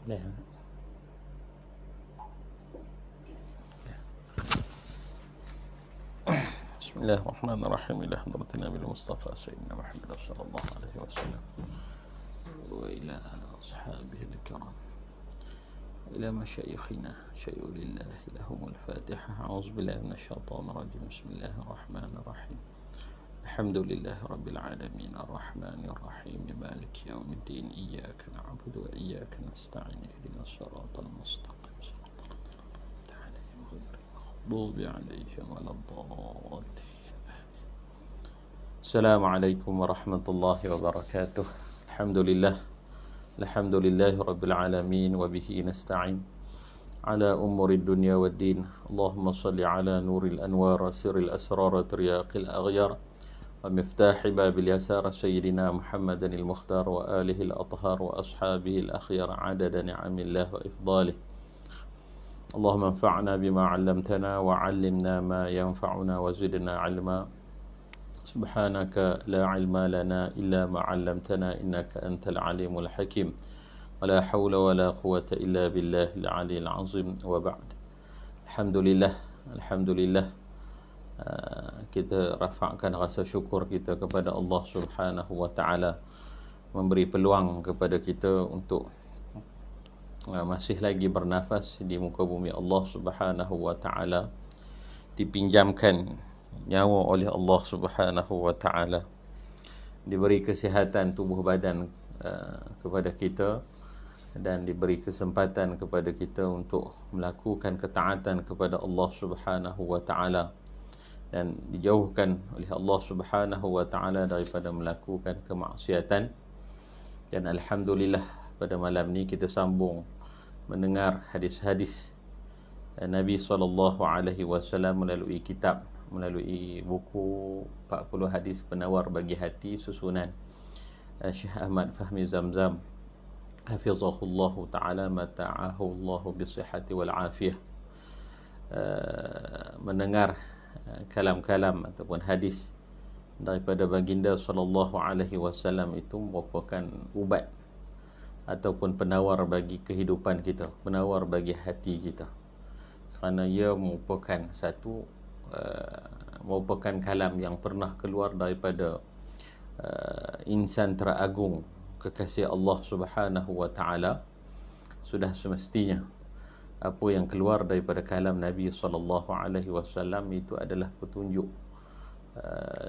لا. بسم الله الرحمن الرحيم. إلى حضرة النبي المصطفى سيدنا محمد صلى الله عليه وسلم وإلى أصحابه الكرام، إلى مشايخنا شيء لله لهم الفاتحة. أعوذ بالله من الشيطان الرجيم. بسم الله الرحمن الرحيم. الحمد لله رب العالمين الرحمن الرحيم مالك يوم الدين إياك نعبد وإياك نستعين اهدنا الصراط المستقيم صراط الذين أنعمت عليهم غير المغضوب عليهم ولا الضالين. السلام عليكم ورحمة الله وبركاته. الحمد لله رب العالمين وبه نستعين على أمور الدنيا والدين. اللهم صل على نور الأنوار سر الأسرار ترياق الأغيار ومفتاح باب اليسار سيدنا محمد المختار وآله الأطهار وأصحابه الأخيار عدد نعم الله وإفضاله. اللهم انفعنا بما علمتنا وعلمنا ما ينفعنا وزدنا علما. سبحانك لا علم لنا إلا ما علمتنا إنك أنت العليم الحكيم. ولا حول ولا قوة إلا بالله العلي العظيم. وبعد. Alhamdulillah, kita rafakkan rasa syukur kita kepada Allah Subhanahu wa taala memberi peluang kepada kita untuk masih lagi bernafas di muka bumi Allah Subhanahu wa taala, dipinjamkan nyawa oleh Allah Subhanahu wa taala, diberi kesihatan tubuh badan kepada kita, dan diberi kesempatan kepada kita untuk melakukan ketaatan kepada Allah Subhanahu wa taala, dan dijauhkan oleh Allah Subhanahu wa taala daripada melakukan kemaksiatan. Dan alhamdulillah, pada malam ni kita sambung mendengar hadis-hadis Nabi SAW melalui buku 40 hadis penawar bagi hati susunan Syekh Ahmad Fahmi Zamzam hafizahullahu taala mata'ahu Allah bisihhati wal afiyah. Mendengar kalam-kalam ataupun hadis daripada baginda sallallahu alaihi wasallam itu merupakan ubat ataupun penawar bagi kehidupan kita, penawar bagi hati kita, kerana ia merupakan merupakan kalam yang pernah keluar daripada insan teragung kekasih Allah Subhanahu wa taala. Sudah semestinya apa yang keluar daripada kalam Nabi sallallahu alaihi wasallam itu adalah petunjuk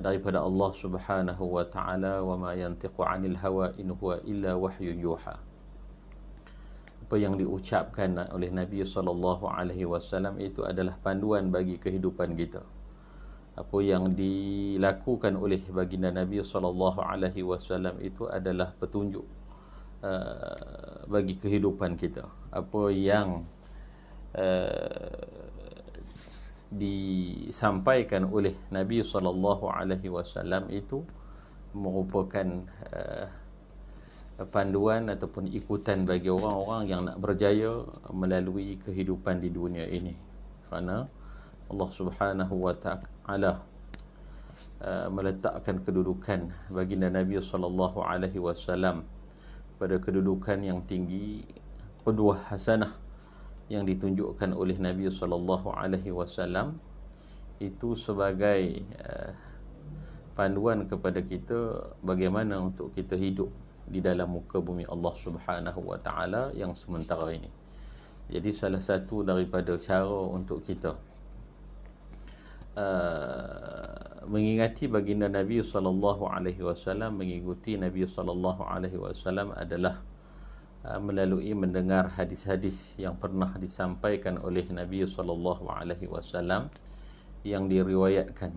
daripada Allah Subhanahu wa taala. Wa ma yantiqu 'anil hawa in huwa illa wahyun yuha. Apa yang diucapkan oleh Nabi sallallahu alaihi wasallam itu adalah panduan bagi kehidupan kita. Apa yang dilakukan oleh baginda Nabi sallallahu alaihi wasallam itu adalah petunjuk bagi kehidupan kita. Apa yang disampaikan oleh Nabi sallallahu alaihi wasallam itu merupakan panduan ataupun ikutan bagi orang-orang yang nak berjaya melalui kehidupan di dunia ini. Kerana Allah Subhanahu wa taala meletakkan kedudukan baginda Nabi sallallahu alaihi wasallam pada kedudukan yang tinggi, qudwah hasanah yang ditunjukkan oleh Nabi sallallahu alaihi wasallam itu sebagai panduan kepada kita bagaimana untuk kita hidup di dalam muka bumi Allah Subhanahu wa taala yang sementara ini. Jadi salah satu daripada cara untuk kita mengingati baginda Nabi sallallahu alaihi wasallam, mengikuti Nabi sallallahu alaihi wasallam adalah melalui mendengar hadis-hadis yang pernah disampaikan oleh Nabi sallallahu alaihi wasallam yang diriwayatkan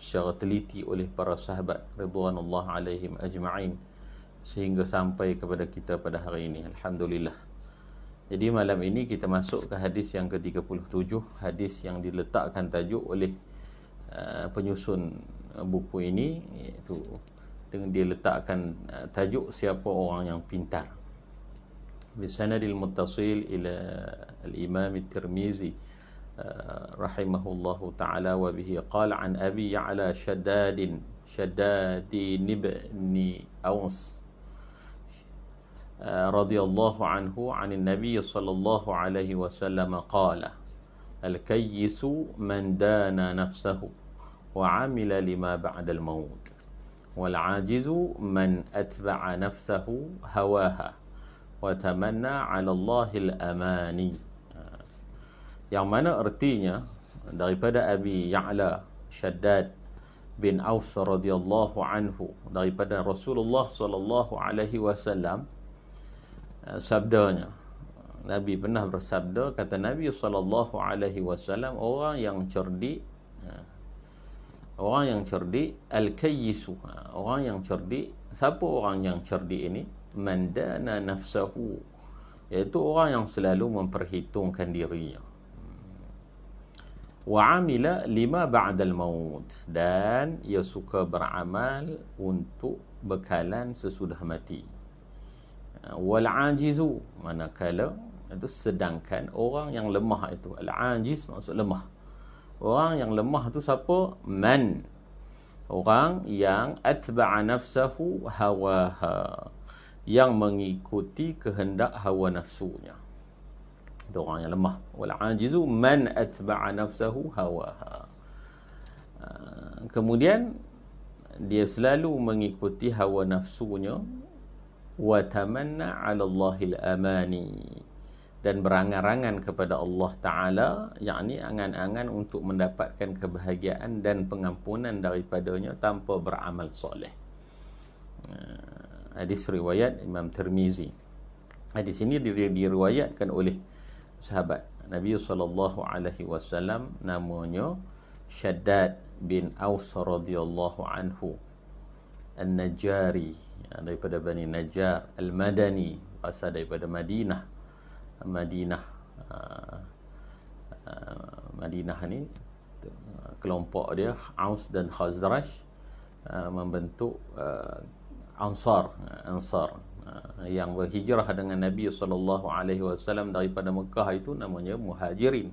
secara teliti oleh para sahabat ridwanullah alaihim ajma'in sehingga sampai kepada kita pada hari ini. Alhamdulillah. Jadi malam ini kita masuk ke hadis yang ke-37, hadis yang diletakkan tajuk oleh penyusun buku ini, iaitu dengan dia letakkan tajuk siapa orang yang pintar. Bisanadil muttasil ila al-Imam at-Tirmizi rahimahullahu ta'ala wa bihi qala an Abi Ya'la Shaddadin ibn Aws radhiyallahu anhu 'anil Nabi sallallahu alaihi wasallam qala al-kayyisu man dana nafsahu wa 'amila lima ba'dal maut wal 'ajizu man atba'a nafsahu hawaha wa tamanna 'ala Allahil amani. Yang mana artinya daripada Abi Ya'la Shaddad bin Aus radhiyallahu anhu daripada Rasulullah sallallahu alaihi wasallam, sabdanya, Nabi pernah bersabda, kata Nabi sallallahu alaihi wasallam, orang yang cerdik al-kayyisu, orang yang cerdik. Siapa orang yang cerdik ini? Man dana nafsahu, iaitu orang yang selalu memperhitungkan dirinya. Wa amila lima ba'dal maut, dan ia suka beramal untuk bekalan sesudah mati. Wal ajizu, manakala itu, sedangkan orang yang lemah itu, al ajiz maksud lemah. Orang yang lemah itu siapa? Man, orang yang atba'a nafsahu hawaha, yang mengikuti kehendak hawa nafsunya. Itu orang yang lemah. Wal ajizu man atba'a nafsahu hawaha. Kemudian dia selalu mengikuti hawa nafsunya. Wa tamanna 'ala Allahil amani, dan berangan-angan kepada Allah Ta'ala, yakni angan-angan untuk mendapatkan kebahagiaan dan pengampunan daripadanya tanpa beramal soleh. Hadis riwayat Imam Tirmizi. Hadis ini diriwayatkan oleh sahabat Nabi sallallahu alaihi wasallam, namanya Shaddad bin Aus radhiyallahu anhu An-Najjari, daripada Bani Najjar, Al-Madani, asal daripada Madinah. Madinah ni kelompok dia Aus dan Khazraj membentuk Ansar yang berhijrah dengan Nabi sallallahu alaihi wasallam daripada Mekah, itu namanya Muhajirin.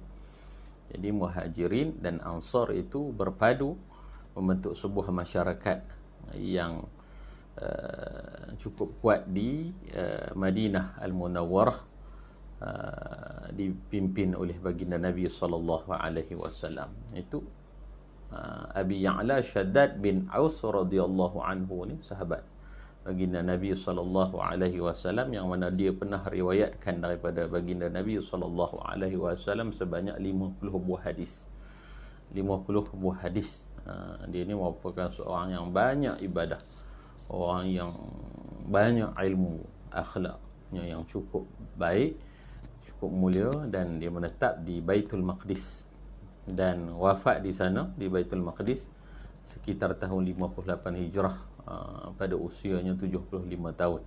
Jadi Muhajirin dan Ansar itu berpadu membentuk sebuah masyarakat yang cukup kuat di Madinah Al-Munawwarah, dipimpin oleh baginda Nabi sallallahu alaihi wasallam. Itu Abi Ya'la Shaddad bin Aus radhiyallahu anhu ni sahabat baginda Nabi sallallahu alaihi wasallam, yang mana dia pernah riwayatkan daripada baginda Nabi sallallahu alaihi wasallam sebanyak 50 buah hadis. 50 buah hadis. Dia ni merupakan seorang yang banyak ibadah, orang yang banyak ilmu, akhlaknya yang cukup baik, cukup mulia, dan dia menetap di Baitul Maqdis dan wafat di sana di Baitul Maqdis sekitar tahun 58 Hijrah, pada usianya 75 tahun.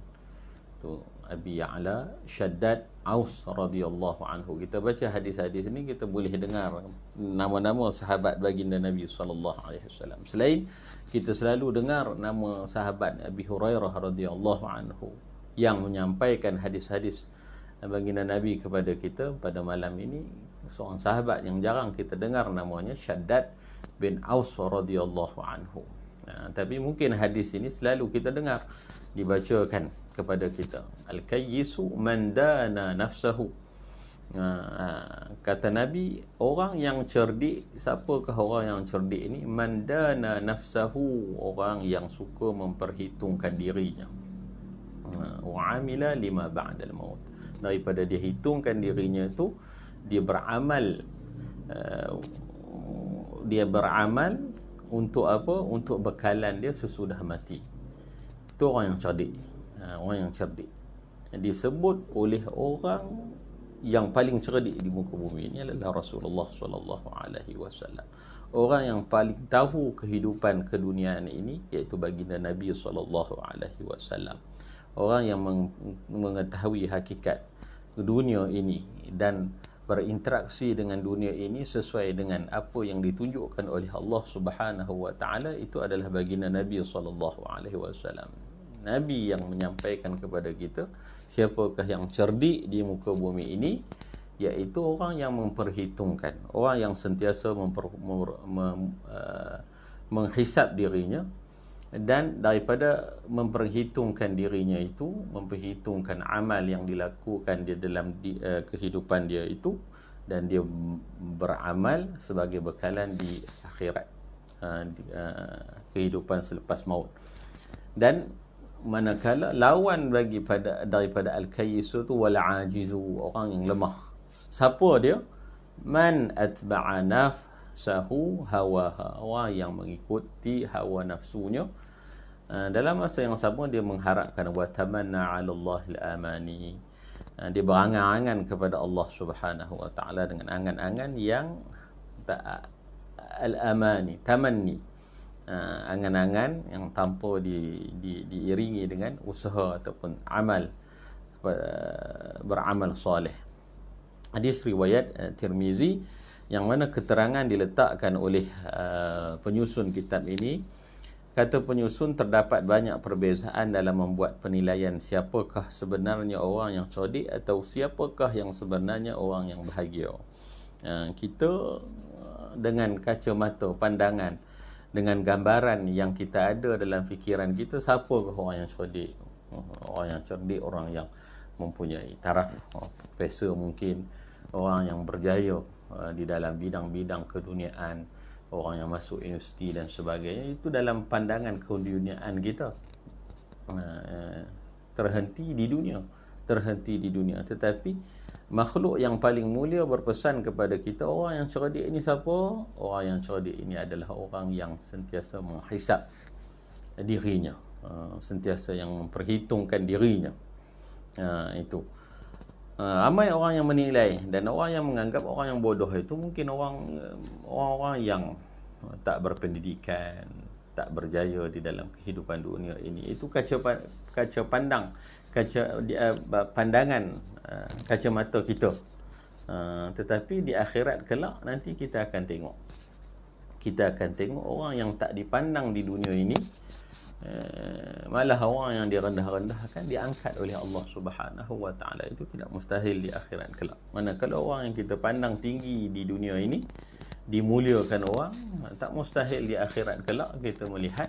Tu Abi Ya'la Shaddad Aus radhiyallahu anhu. Kita baca hadis-hadis ni, kita boleh dengar nama-nama sahabat baginda Nabi sallallahu alaihi wasallam. Selain kita selalu dengar nama sahabat Abi Hurairah radhiyallahu anhu yang menyampaikan hadis-hadis baginda Nabi kepada kita, pada malam ini seorang sahabat yang jarang kita dengar namanya, Shaddad bin Aus radhiyallahu anhu. Tapi mungkin hadis ini selalu kita dengar dibacakan kepada kita. Al-kayyisu man dana nafsahu. Kata Nabi, orang yang cerdik, siapakah orang yang cerdik ini? Man dana nafsahu, orang yang suka memperhitungkan dirinya. Wa amila lima ba'dal maut, daripada dia hitungkan dirinya itu, dia beramal untuk apa? Untuk bekalan dia sesudah mati. Itu orang yang cerdik. Orang yang cerdik disebut oleh orang yang paling cerdik di muka bumi ini adalah Rasulullah sallallahu alaihi wasallam. Orang yang paling tahu kehidupan keduniaan ini iaitu baginda Nabi sallallahu alaihi wasallam. Orang yang mengetahui hakikat dunia ini dan berinteraksi dengan dunia ini sesuai dengan apa yang ditunjukkan oleh Allah Subhanahu wa taala, itu adalah baginda Nabi sallallahu alaihi wasallam. Nabi yang menyampaikan kepada kita siapakah yang cerdik di muka bumi ini, iaitu orang yang memperhitungkan, orang yang sentiasa menghisap dirinya dan daripada memperhitungkan dirinya itu, memperhitungkan amal yang dilakukan dia dalam kehidupan dia itu, dan dia beramal sebagai bekalan di akhirat, kehidupan selepas maut. Dan manakala lawan daripada al-kayyisu tu wal ajizu, orang yang lemah. Siapa dia? Man atba'a nafsahu hawaha, orang yang mengikuti hawa nafsunya. Dalam masa yang sama dia mengharapkan wa tamanna 'ala Allahil amani, dia berangan-angan kepada Allah Subhanahu wa taala dengan angan-angan yang al-amani, tamanni, angan-angan yang tanpa diiringi dengan usaha ataupun amal, beramal soleh. Hadis riwayat Tirmizi yang mana keterangan diletakkan oleh penyusun kitab ini. Kata penyusun, terdapat banyak perbezaan dalam membuat penilaian siapakah sebenarnya orang yang cerdik atau siapakah yang sebenarnya orang yang bahagia. Kita dengan kacamata pandangan, dengan gambaran yang kita ada dalam fikiran kita, siapakah orang yang cerdik? Orang yang cerdik, orang yang mempunyai taraf profesor mungkin, orang yang berjaya di dalam bidang-bidang keduniaan, orang yang masuk universiti dan sebagainya. Itu dalam pandangan keduniaan kita, terhenti di dunia. Tetapi makhluk yang paling mulia berpesan kepada kita, orang yang cerdik ini siapa? Orang yang cerdik ini adalah orang yang sentiasa menghisap dirinya, sentiasa yang memperhitungkan dirinya. Itu ramai orang yang menilai, dan orang yang menganggap orang yang bodoh itu mungkin orang-orang yang tak berpendidikan, tak berjaya di dalam kehidupan dunia ini. Itu pandangan kacamata kita. Tetapi di akhirat kelak nanti kita akan tengok orang yang tak dipandang di dunia ini, malah orang yang direndah-rendahkan diangkat oleh Allah Subhanahu wa taala. Itu tidak mustahil di akhirat kelak. Manakala orang yang kita pandang tinggi di dunia ini dimuliakan orang, tak mustahil di akhirat kelak kita melihat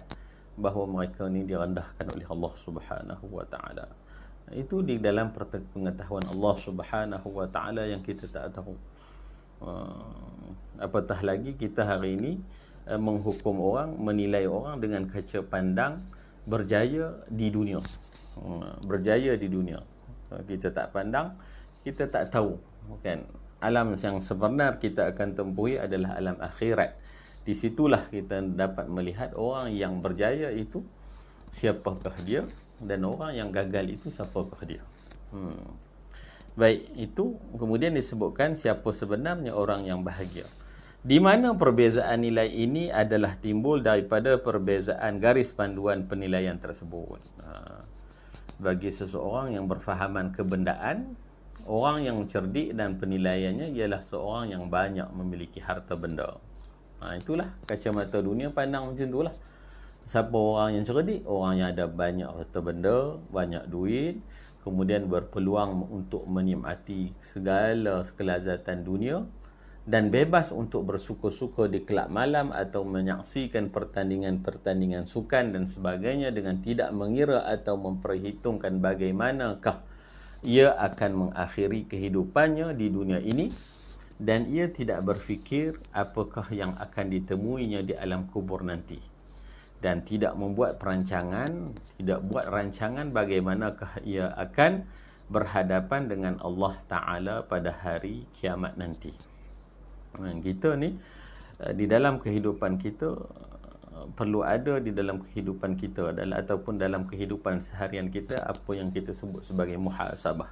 bahawa mereka ini direndahkan oleh Allah Subhanahu wa taala. Itu di dalam pengetahuan Allah Subhanahu wa taala yang kita tak tahu. Apatah lagi kita hari ini menghukum orang, menilai orang dengan kaca pandang berjaya di dunia. Kita tak pandang, kita tak tahu, kan? Alam yang sebenar kita akan tempuhi adalah alam akhirat. Di situlah kita dapat melihat orang yang berjaya itu siapakah dia, dan orang yang gagal itu siapakah dia. Baik, itu kemudian disebutkan siapa sebenarnya orang yang bahagia. Di mana perbezaan nilai ini adalah timbul daripada perbezaan garis panduan penilaian tersebut. Bagi seseorang yang berfahaman kebendaan, orang yang cerdik dan penilaiannya ialah seorang yang banyak memiliki harta benda. Itulah kacamata dunia pandang macam itulah. Siapa orang yang cerdik? Orang yang ada banyak harta benda, banyak duit, kemudian berpeluang untuk menikmati segala kelazatan dunia, dan bebas untuk bersuka-suka di kelab malam atau menyaksikan pertandingan-pertandingan sukan dan sebagainya dengan tidak mengira atau memperhitungkan bagaimanakah ia akan mengakhiri kehidupannya di dunia ini, dan ia tidak berfikir apakah yang akan ditemuinya di alam kubur nanti, dan tidak membuat buat rancangan bagaimanakah ia akan berhadapan dengan Allah Ta'ala pada hari kiamat nanti. Kita ni di dalam kehidupan kita perlu ada di dalam kehidupan kita adalah, ataupun dalam kehidupan seharian kita, apa yang kita sebut sebagai muhasabah.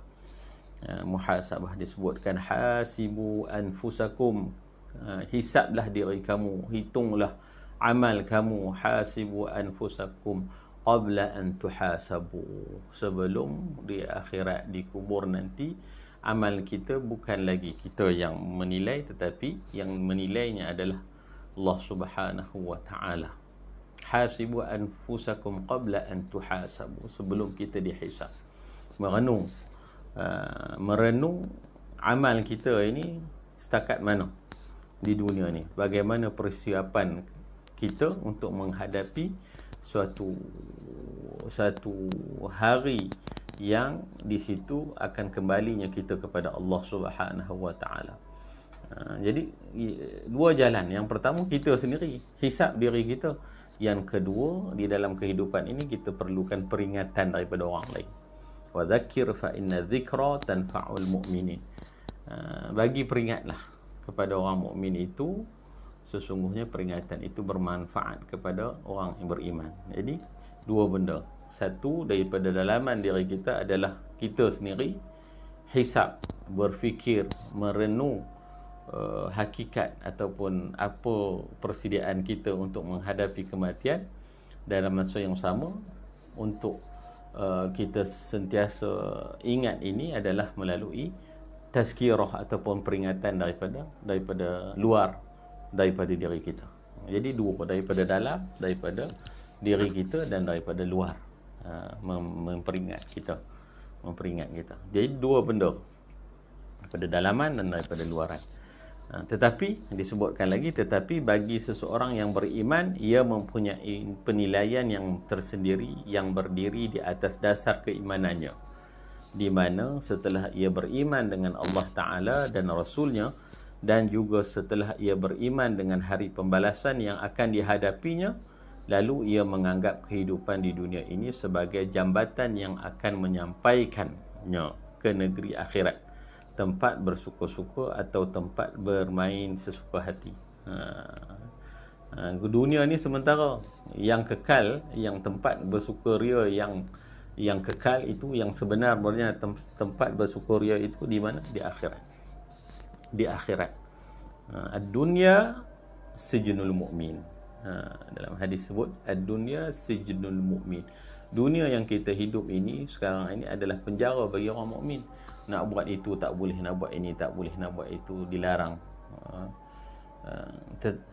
Muhasabah disebutkan hasibu anfusakum, hisablah diri kamu, hitunglah amal kamu. Hasibu anfusakum qabla an tuhasabu, sebelum di akhirat, di kubur nanti, amal kita bukan lagi kita yang menilai, tetapi yang menilainya adalah Allah Subhanahu wa ta'ala. Hasibu anfusakum qabla an tuhasabu, sebelum kita dihisab. Merenung amal kita ini setakat mana di dunia ni, bagaimana persiapan kita untuk menghadapi suatu hari yang di situ akan kembalinya kita kepada Allah Subhanahu wa taala. Jadi dua jalan. Yang pertama, kita sendiri hisap diri kita. Yang kedua, di dalam kehidupan ini kita perlukan peringatan daripada orang lain. Wa dzakir fa inna dzikra tanfa'ul mu'minin. Bagi peringatlah kepada orang mukmin itu, sesungguhnya peringatan itu bermanfaat kepada orang yang beriman. Jadi dua benda. Satu, daripada dalaman diri kita adalah kita sendiri hisap, berfikir, merenung hakikat ataupun apa persediaan kita untuk menghadapi kematian. Dalam masa yang sama, untuk kita sentiasa ingat ini adalah melalui tazkirah ataupun peringatan daripada luar, daripada diri kita. Jadi dua, daripada dalam, daripada diri kita, dan daripada luar, memperingat kita. Jadi dua benda, daripada dalaman dan daripada luaran. Tetapi disebutkan lagi, tetapi bagi seseorang yang beriman, ia mempunyai penilaian yang tersendiri yang berdiri di atas dasar keimanannya, di mana setelah ia beriman dengan Allah Ta'ala dan Rasulnya, dan juga setelah ia beriman dengan hari pembalasan yang akan dihadapinya, lalu ia menganggap kehidupan di dunia ini sebagai jambatan yang akan menyampaikannya ke negeri akhirat, tempat bersuka-suka atau tempat bermain sesuka hati. Dunia ni sementara, yang kekal, yang tempat bersukaria yang kekal itu, yang sebenarnya tempat bersukaria itu di mana? Di akhirat. Di akhirat. Ad-dunya sijnul mu'min. Dalam hadis sebut ad-dunya sijnul mu'min. Dunia yang kita hidup ini sekarang ini adalah penjara bagi orang mukmin. Nak buat itu tak boleh, nak buat ini tak boleh, nak buat itu dilarang.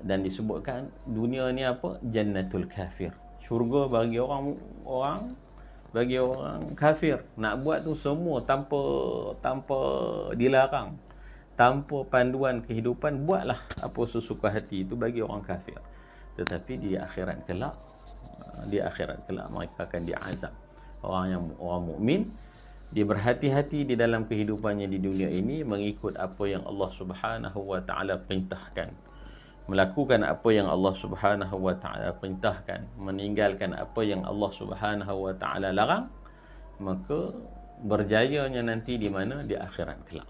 Dan disebutkan dunia ni apa? Jannatul kafir. Syurga bagi orang kafir. Nak buat tu semua tanpa dilarang, tanpa panduan kehidupan, buatlah apa sesuka hati, itu bagi orang kafir. Tetapi di akhirat kelak mereka akan diazab. Orang mukmin dia berhati-hati di dalam kehidupannya di dunia ini, mengikut apa yang Allah Subhanahu wa taala perintahkan, melakukan apa yang Allah Subhanahu wa taala perintahkan, meninggalkan apa yang Allah Subhanahu wa taala larang, maka berjayanya nanti di mana? Di akhirat kelak.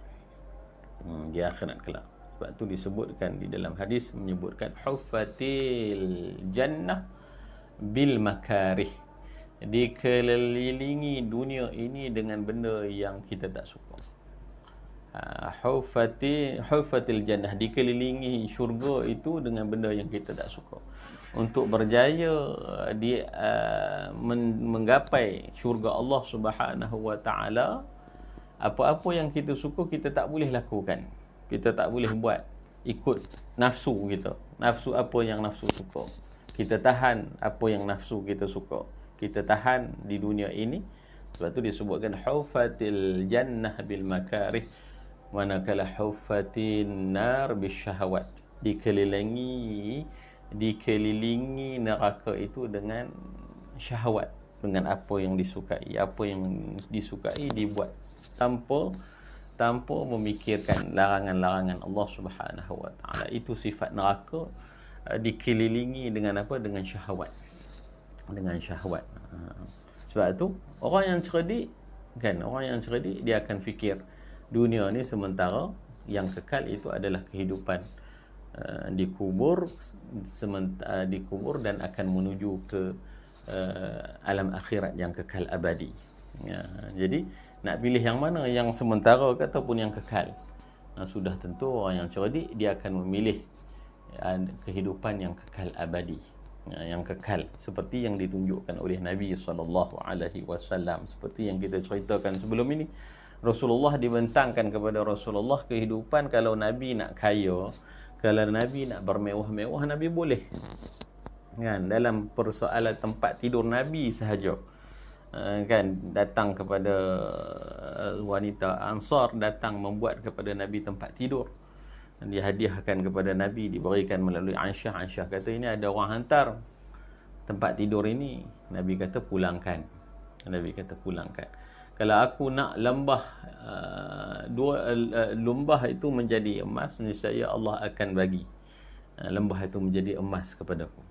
Di akhirat kelak. Sebab tu disebutkan di dalam hadis, menyebutkan huffatil jannah bil makarih, dikelilingi dunia ini dengan benda yang kita tak suka. Huffatil jannah, dikelilingi syurga itu dengan benda yang kita tak suka. Untuk berjaya di menggapai syurga Allah Subhanahu wa taala, apa-apa yang kita suka kita tak boleh lakukan. Kita tak boleh buat ikut nafsu kita. Nafsu apa yang nafsu suka, kita tahan apa yang nafsu kita suka, kita tahan di dunia ini. Sebab tu disebutkan huffatil jannah bil makarih, manakala huffatin nar bisyahawat, dikelilingi neraka itu dengan syahwat, dengan apa yang disukai. Apa yang disukai dibuat tanpa memikirkan larangan-larangan Allah Subhanahu wa taala. Itu sifat neraka, dikelilingi dengan apa? Dengan syahwat. Dengan syahwat. Sebab tu orang yang cerdik dia akan fikir dunia ni sementara, yang kekal itu adalah kehidupan dikubur dan akan menuju ke alam akhirat yang kekal abadi. Jadi nak pilih yang mana, yang sementara ataupun yang kekal? Sudah tentu orang yang cerdik dia akan memilih kehidupan yang kekal abadi, yang kekal, seperti yang ditunjukkan oleh Nabi SAW. Seperti yang kita ceritakan sebelum ini, Rasulullah dibentangkan kepada Rasulullah kehidupan. Kalau Nabi nak kaya, kalau Nabi nak bermewah-mewah, Nabi boleh, kan? Dalam persoalan tempat tidur Nabi sahaja, kan, datang kepada wanita Ansar, datang membuat kepada Nabi tempat tidur, dihadiahkan kepada Nabi, diberikan melalui Aisyah. Aisyah kata, ini ada orang hantar tempat tidur ini Nabi kata pulangkan. Nabi kata pulangkan. Kalau aku nak lembah lembah itu menjadi emas, niscaya Allah akan bagi lembah itu menjadi emas kepadaku.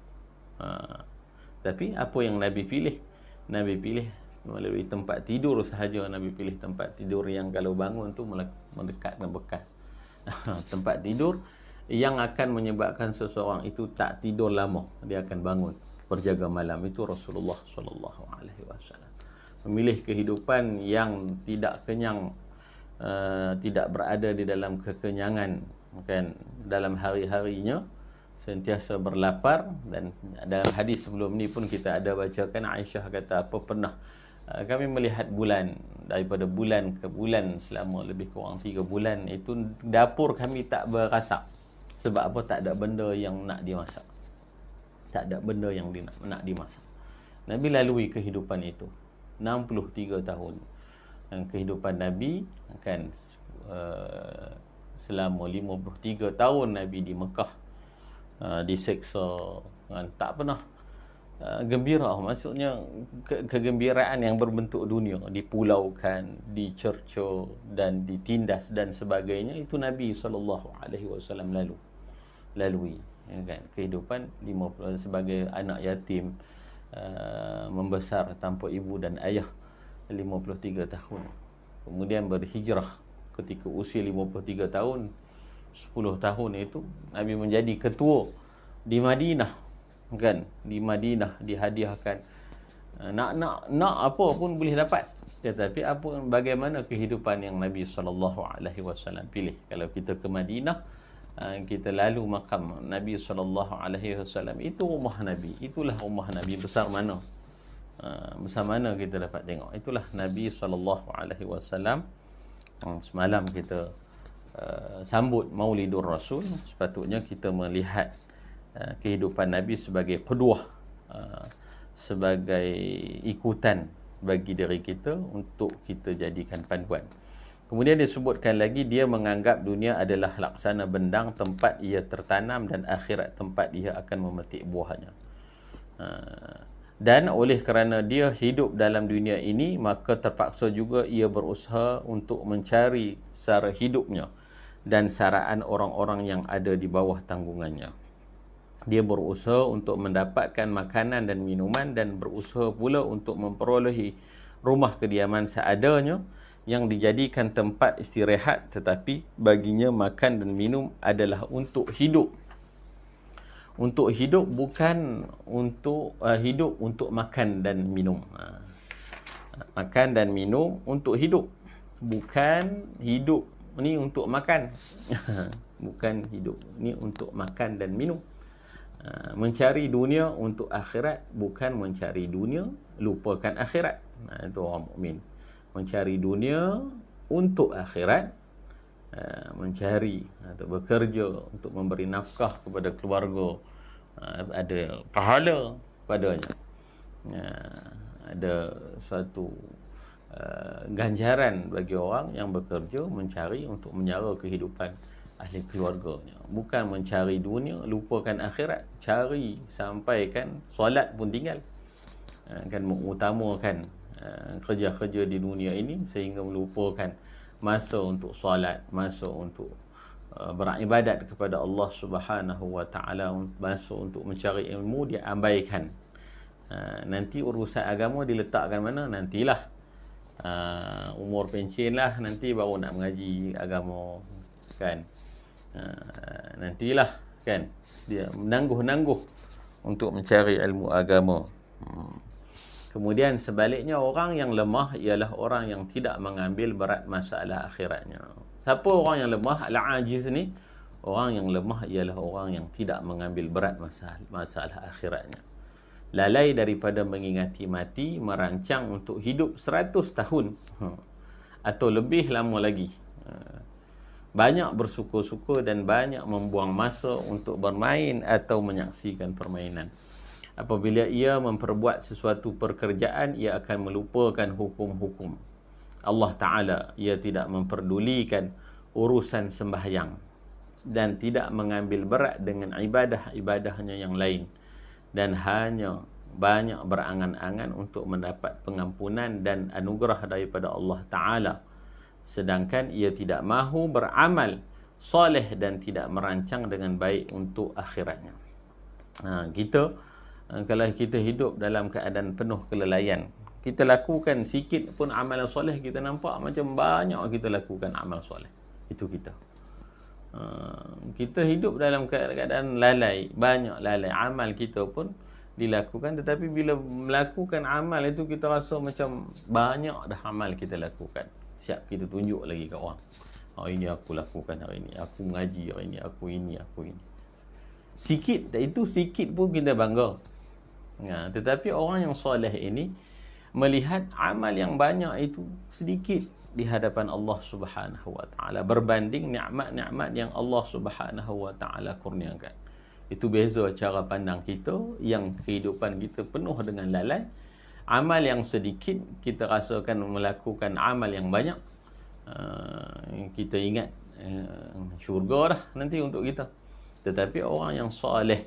Tapi apa yang Nabi pilih? Nabi pilih melalui tempat tidur sahaja. Nabi pilih tempat tidur yang kalau bangun tu melekat dengan bekas. Tempat tidur yang akan menyebabkan seseorang itu tak tidur lama, dia akan bangun berjaga malam. Itu Rasulullah sallallahu alaihi wasallam. Memilih kehidupan yang tidak kenyang, tidak berada di dalam kekenyangan, kan, dalam hari-harinya sentiasa berlapar. Dan dalam hadis sebelum ni pun kita ada bacakan, Aisyah kata apa, pernah kami melihat bulan, daripada bulan ke bulan selama lebih kurang 3 bulan itu dapur kami tak berasap. Sebab apa? Tak ada benda yang nak dimasak. Tak ada benda yang nak dimasak. Nabi lalui kehidupan itu 63 tahun. Dan kehidupan Nabi kan, selama 53 tahun Nabi di Mekah, diseksa, kan, tak pernah gembira. Maksudnya kegembiraan yang berbentuk dunia, dipulaukan, dicerca dan ditindas dan sebagainya, itu Nabi SAW lalui, kan? Kehidupan 50 sebagai anak yatim, membesar tanpa ibu dan ayah 53 tahun. Kemudian berhijrah ketika usia 53 tahun. 10 tahun itu Nabi menjadi ketua di Madinah, kan? Di Madinah dihadiahkan nak apa pun boleh dapat. Tetapi bagaimana kehidupan yang Nabi SAW pilih? Kalau kita ke Madinah, kita lalu makam Nabi SAW, itu rumah Nabi. Itulah rumah Nabi. Besar mana? Besar mana kita dapat tengok. Itulah Nabi SAW. Semalam kita sambut Maulidur Rasul. Sepatutnya kita melihat kehidupan Nabi sebagai qudwah, sebagai ikutan bagi diri kita untuk kita jadikan panduan. Kemudian disebutkan lagi, dia menganggap dunia adalah laksana bendang, tempat ia tertanam, dan akhirat tempat ia akan memetik buahnya. Dan oleh kerana dia hidup dalam dunia ini, maka terpaksa juga ia berusaha untuk mencari sara hidupnya dan saraan orang-orang yang ada di bawah tanggungannya. Dia berusaha untuk mendapatkan makanan dan minuman, dan berusaha pula untuk memperolehi rumah kediaman seadanya yang dijadikan tempat istirahat, tetapi baginya makan dan minum adalah untuk hidup. Untuk hidup, bukan untuk hidup untuk makan dan minum. Makan dan minum untuk hidup, bukan hidup ni untuk makan. Bukan hidup ni untuk makan dan minum. Mencari dunia untuk akhirat, bukan mencari dunia lupakan akhirat. Itu orang mukmin. Mencari dunia untuk akhirat, mencari atau bekerja untuk memberi nafkah kepada keluarga, ada pahala padanya, ada suatu ganjaran bagi orang yang bekerja mencari untuk menyara kehidupan ahli keluarganya. Bukan mencari dunia lupakan akhirat. Cari sampai kan solat pun tinggal, kan, mengutamakan kerja-kerja di dunia ini sehingga melupakan masa untuk solat, masa untuk beribadat kepada Allah Subhanahu wa taala, masa untuk mencari ilmu dia abaikan. Nanti urusan agama diletakkan mana? Nantilah umur pencen lah, nanti baru nak mengaji agama, kan. Nantilah, kan, dia menangguh-nangguh untuk mencari ilmu agama. Kemudian sebaliknya, orang yang lemah ialah orang yang tidak mengambil berat masalah akhiratnya. Siapa orang yang lemah? Al-ajiz ni, orang yang lemah ialah orang yang tidak mengambil berat masalah akhiratnya. Lalai daripada mengingati mati, merancang untuk hidup 100 tahun atau lebih lama lagi. Banyak bersuka-suka dan banyak membuang masa untuk bermain atau menyaksikan permainan. Apabila ia memperbuat sesuatu pekerjaan, ia akan melupakan hukum-hukum Allah Ta'ala. Ia tidak memperdulikan urusan sembahyang dan tidak mengambil berat dengan ibadah-ibadahnya yang lain, dan hanya banyak berangan-angan untuk mendapat pengampunan dan anugerah daripada Allah Ta'ala, sedangkan ia tidak mahu beramal soleh dan tidak merancang dengan baik untuk akhiratnya. Kita kalau kita hidup dalam keadaan penuh kelalaian, kita lakukan sikit pun amalan soleh, kita nampak macam banyak kita lakukan amal soleh. Itu kita. Kita hidup dalam keadaan lalai, banyak lalai, amal kita pun dilakukan, tetapi bila melakukan amal itu kita rasa macam banyak dah amal kita lakukan. Siap kita tunjuk lagi kat orang. Ini aku lakukan hari ini, aku mengaji hari ini, aku ini. Sikit, itu sikit pun kita bangga. Tetapi orang yang soleh ini melihat amal yang banyak itu sedikit di hadapan Allah Subhanahu wa taala berbanding nikmat-nikmat yang Allah Subhanahu wa taala kurniakan. Itu beza cara pandang kita, yang kehidupan kita penuh dengan lalai. Amal yang sedikit kita rasakan melakukan amal yang banyak. Kita ingat syurga dah nanti untuk kita. Tetapi orang yang soleh,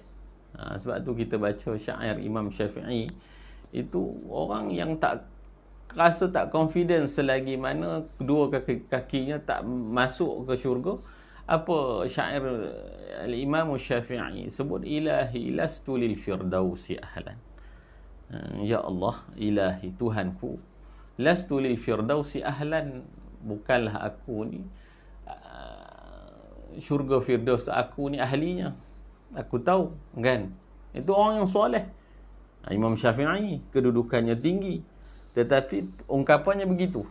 sebab tu kita baca syair Imam Syafi'i, itu orang yang tak rasa tak confident selagi mana kedua kakinya tak masuk ke syurga. Apa syair Imam Syafi'i sebut, ilahi lastu lil firdausi ahlan. Ya Allah, ilahi Tuhanku, lastu lil firdausi ahlan, bukanlah aku ni syurga firdaus, aku ni ahlinya. Aku tahu kan. Itu orang yang soleh. Imam Syafi'i kedudukannya tinggi, tetapi ungkapannya begitu,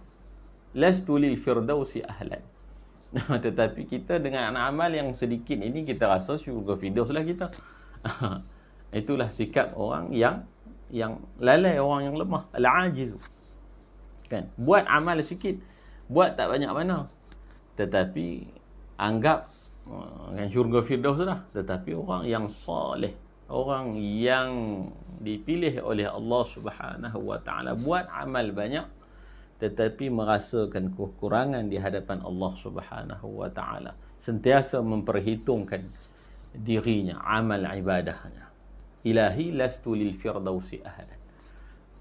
lastu lil firdausi ahlan. Tetapi kita dengan amal yang sedikit ini kita rasa syurga firdaus lah kita. Itulah sikap orang yang lalai, orang yang lemah, al-ajiz. Kan? Buat amal sikit, buat tak banyak mana, tetapi anggap kan syurga firdaus dah. Tetapi orang yang soleh, orang yang dipilih oleh Allah Subhanahu wa taala buat amal banyak, tetapi merasakan kekurangan di hadapan Allah Subhanahu wa taala, sentiasa memperhitungkan dirinya, amal ibadahnya. Ilahi lastu lil firdausi ahlan.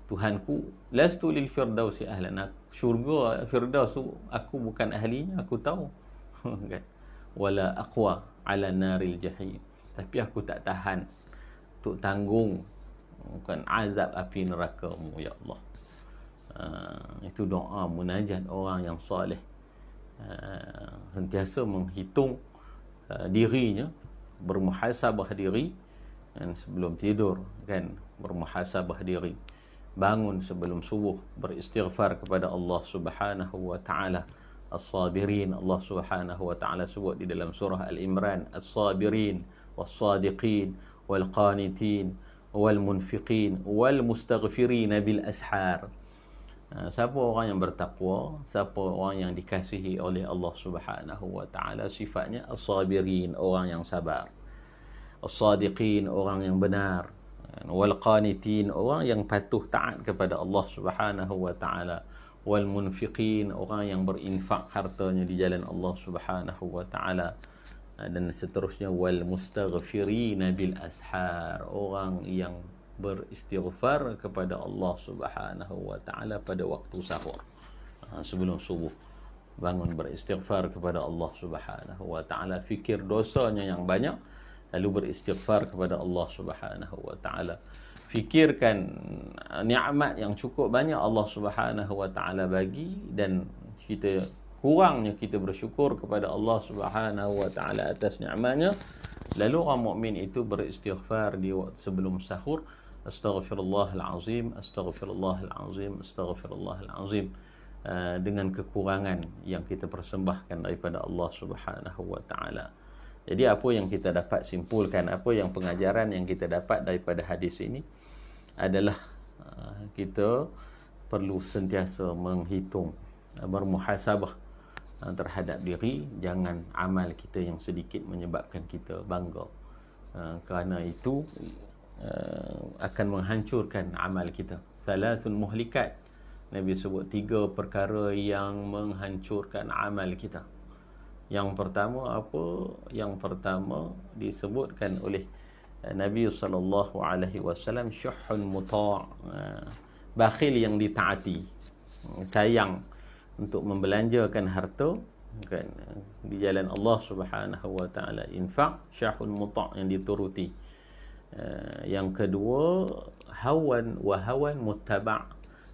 Tuhanku, lastu lil firdausi ahlan. Syurga firdaus aku bukan ahlinya, aku tahu. Kan? Wala aqwa ala naril jahim. Tapi aku tak tahan untuk tanggung bukan azab api neraka-Mu, ya Allah. Itu doa munajat orang yang soleh. Sentiasa menghitung dirinya, bermuhasabah diri, dan sebelum tidur kan bermuhasabah diri, bangun sebelum subuh beristighfar kepada Allah Subhanahu wa taala. As-sabirin, Allah Subhanahu wa taala sebut di dalam surah Al-Imran, as-sabirin was-sadiqin wal-qanitin wal-munfiqin wal-mustaghfirin bil ashar. Siapa orang yang bertakwa, siapa orang yang dikasihi oleh Allah Subhanahu wa taala, sifatnya as-sabirin, orang yang sabar. As-sadiqin, orang yang benar. Wal-qanitin, orang yang patuh taat kepada Allah Subhanahu wa taala. Wal-munfiqin, orang yang berinfak hartanya di jalan Allah Subhanahu wa taala, dan seterusnya. Wal-mustaghfirin bil ashar, orang yang beristighfar kepada Allah Subhanahu wa taala pada waktu sahur. Sebelum subuh bangun beristighfar kepada Allah Subhanahu wa taala, fikir dosanya yang banyak, lalu beristighfar kepada Allah Subhanahu wa taala. Fikirkan nikmat yang cukup banyak Allah Subhanahu wa taala bagi, dan kita kurangnya kita bersyukur kepada Allah Subhanahu wa taala atas nikmatnya. Lalu orang mukmin itu beristighfar di waktu sebelum sahur, astaghfirullahal azim, astaghfirullahal azim, astaghfirullahal azim, dengan kekurangan yang kita persembahkan daripada Allah Subhanahu wa taala. Jadi apa yang kita dapat simpulkan, apa yang pengajaran yang kita dapat daripada hadis ini adalah kita perlu sentiasa menghitung, bermuhasabah terhadap diri. Jangan amal kita yang sedikit menyebabkan kita bangga, kerana itu akan menghancurkan amal kita. Thalathun muhlikat, Nabi sebut 3 perkara yang menghancurkan amal kita. Yang pertama apa? Yang pertama disebutkan oleh Nabi SAW syuhun muta', bakhil yang ditaati, sayang untuk membelanjakan harta kan di jalan Allah Subhanahu wa taala, infak, syahun muta' yang dituruti. Yang kedua, hawan muttaba',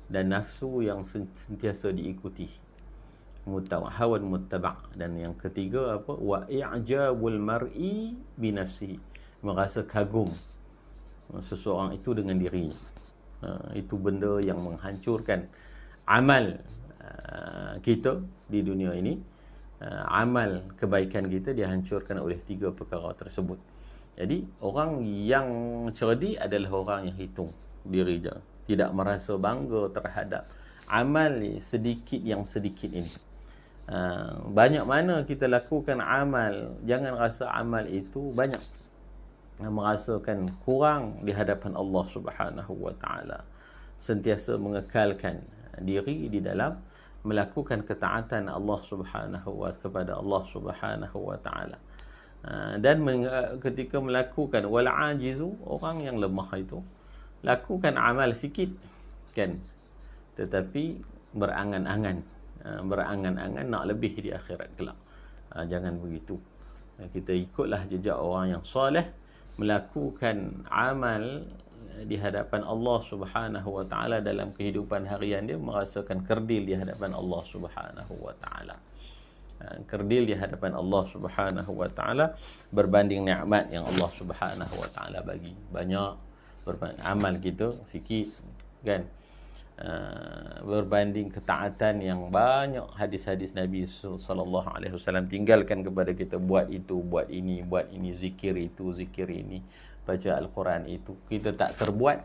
dan nafsu yang sentiasa diikuti, hawan muttaba'. Dan yang ketiga apa? Wa i'jabul mar'i bi nafsihi, merasa kagum seseorang itu dengan dirinya. Itu benda yang menghancurkan amal kita di dunia ini. Amal kebaikan kita dihancurkan oleh 3 perkara tersebut. Jadi orang yang cerdik adalah orang yang hitung diri dia, tidak merasa bangga terhadap amal sedikit ini. Banyak mana kita lakukan amal, jangan rasa amal itu banyak, merasakan kurang di hadapan Allah Subhanahu wa taala. Sentiasa mengekalkan diri di dalam melakukan ketaatan Allah kepada Allah Subhanahu wa taala. Dan ketika melakukan wal ajizu, orang yang lemah itu lakukan amal sikit kan, tetapi berangan-angan nak lebih di akhirat kelak. Jangan begitu. Kita ikutlah jejak orang yang soleh, melakukan amal di hadapan Allah Subhanahu wa taala dalam kehidupan harian dia, merasakan kerdil di hadapan Allah Subhanahu wa taala. Kerdil di hadapan Allah Subhanahu wa taala berbanding nikmat yang Allah Subhanahu wa taala bagi. Banyak amal kita sikit kan, berbanding ketaatan yang banyak hadis-hadis Nabi sallallahu alaihi wasallam tinggalkan kepada kita, buat itu, buat ini, zikir itu, zikir ini, baca Al-Quran itu, kita tak terbuat.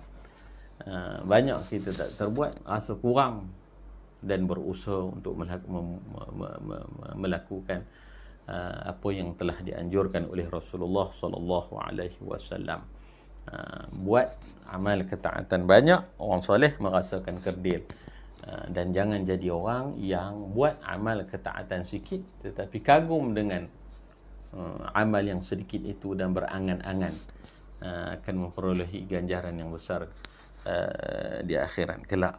Banyak kita tak terbuat, rasa kurang, dan berusaha untuk melakukan apa yang telah dianjurkan oleh Rasulullah sallallahu alaihi wasallam. Buat amal ketaatan banyak, orang soleh merasakan kerdil. Dan jangan jadi orang yang buat amal ketaatan sikit tetapi kagum dengan amal yang sedikit itu dan berangan-angan akan memperolehi ganjaran yang besar di akhirat kelak.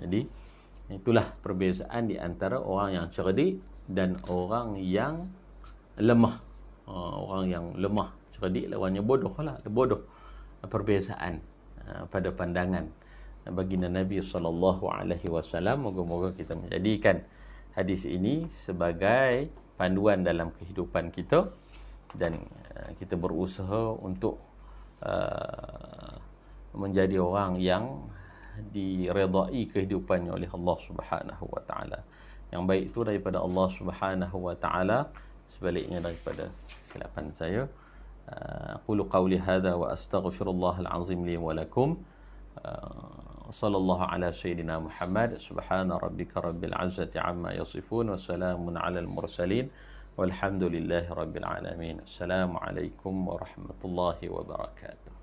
Jadi itulah perbezaan di antara orang yang cerdik dan orang yang lemah. Orang yang lemah, cerdik lawannya bodoh lah, bodoh. Perbezaan pada pandangan baginda Nabi sallallahu alaihi wasallam. Moga-moga kita menjadikan hadis ini sebagai panduan dalam kehidupan kita, dan kita berusaha untuk menjadi orang yang diredai kehidupannya oleh Allah Subhanahu wa taala. Yang baik itu daripada Allah Subhanahu wa taala, sebaliknya daripada kesilapan saya. Aqulu qawli hadha wa astaghfirullah al-azim li wa lakum. Sallallahu ala sayyidina Muhammad. Subhana rabbika rabbil izzati amma yasifun wa salamun ala al-mursalin walhamdulillahi rabbil alamin. Assalamualaikum warahmatullahi wabarakatuh.